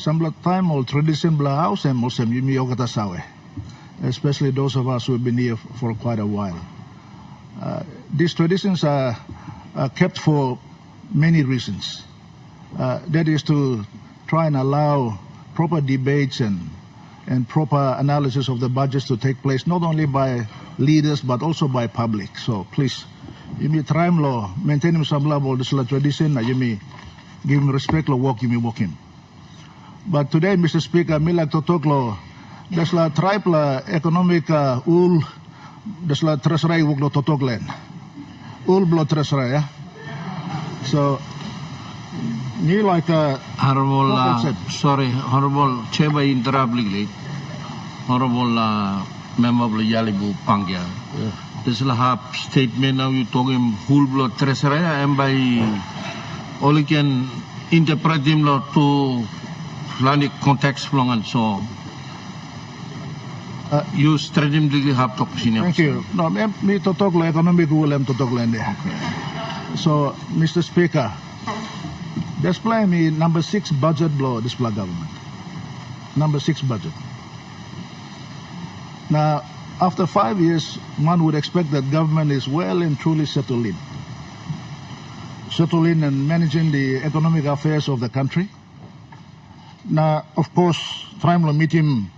Some time or tradition bla house and Muslim yumi okatasawe, especially those of us who have been here for quite a while. These traditions are kept for many reasons. That is to try and allow proper debates and proper analysis of the budgets to take place, not only by leaders but also by public. So please, yumi try lo maintain some level of this tradition. Yumi give him respect lo walk yumi walk him. But today, Mr. Speaker, me like to talk lo there's la tribe la economic ul there's la treasury wog lo to talk len ul blo treasury yeah. So me like Honorable Honorable Chair by interrupt legally. Honorable Member of Yalibu Pangia. This is a statement now you talking whole blood treasury and by only can interpret him to Islamic context long and so you strategically have to opinion. Thank you. No, me to talk like economic will to talk land. So, Mr. Speaker, display me number 6 budget blow display government. Number 6 budget. Now, after 5 years, one would expect that government is well and truly settled in and managing the economic affairs of the country. Now, of course, try to meet him